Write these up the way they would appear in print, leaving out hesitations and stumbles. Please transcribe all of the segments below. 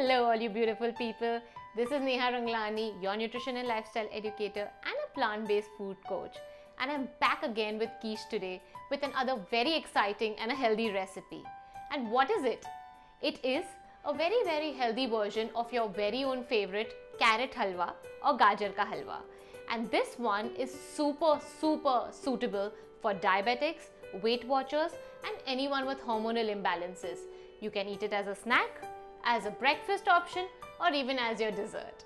Hello all you beautiful people. This is Neha, your nutrition and lifestyle educator and a plant-based food coach. And I'm back again with quiche today with another very exciting and a healthy recipe. And what is it? It is a very healthy version of your very own favorite carrot halwa or gajar ka halwa. And this one is super suitable for diabetics, Weight Watchers and anyone with hormonal imbalances. You can eat it as a snack, as a breakfast option or even as your dessert.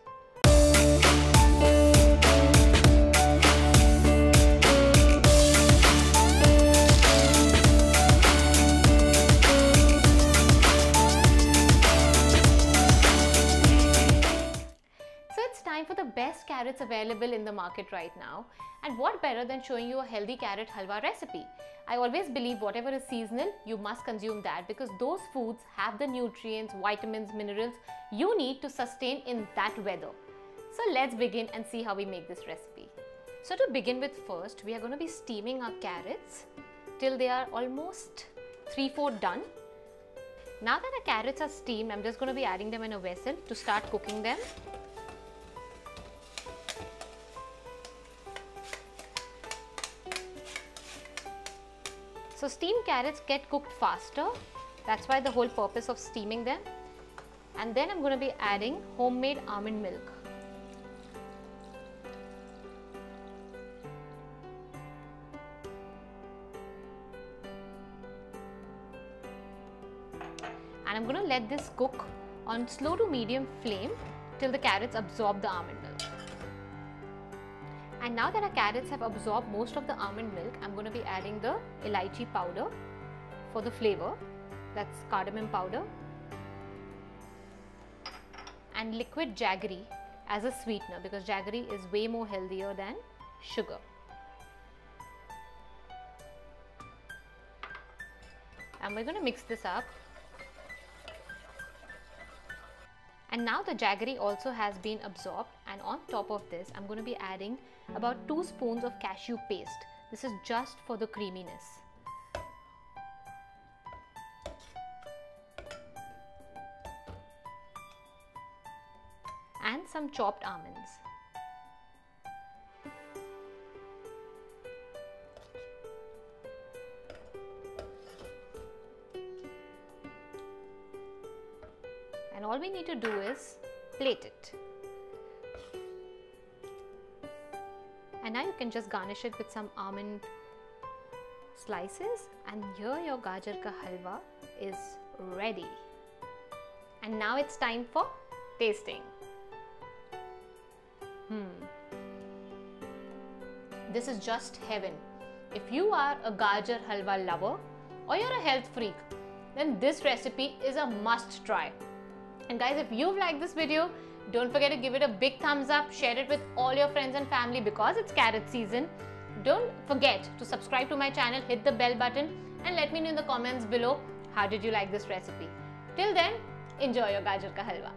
Time for the best carrots available in the market right now, and what better than showing you a healthy carrot halwa recipe. I always believe whatever is seasonal, you must consume that because those foods have the nutrients, vitamins, minerals you need to sustain in that weather. So let's begin and see how we make this recipe. So to begin with, first we are going to be steaming our carrots till they are almost 3/4 done. Now that our carrots are steamed, I'm just going to be adding them in a vessel to start cooking them. So steamed carrots get cooked faster, that's why the whole purpose of steaming them. And then I'm going to be adding homemade almond milk. And I'm going to let this cook on slow to medium flame till the carrots absorb the almond milk. And now that our carrots have absorbed most of the almond milk, I'm going to be adding the ELIACHI powder for the flavor, that's cardamom powder, and liquid jaggery as a sweetener because jaggery is way more healthier than sugar. And we're going to mix this up. And now the jaggery also has been absorbed, and on top of this I'm going to be adding about 2 spoons of cashew paste. This is just for the creaminess. And some chopped almonds. And all we need to do is plate it. And now you can just garnish it with some almond slices, and here your gajar ka halwa is ready. And now it's time for tasting. This is just heaven. If you are a gajar halwa lover or you're a health freak, then this recipe is a must try. And guys, if you've liked this video, don't forget to give it a big thumbs up, share it with all your friends and family because it's carrot season. Don't forget to subscribe to my channel, hit the bell button and let me know in the comments below how did you like this recipe. Till then, enjoy your gajar ka halwa.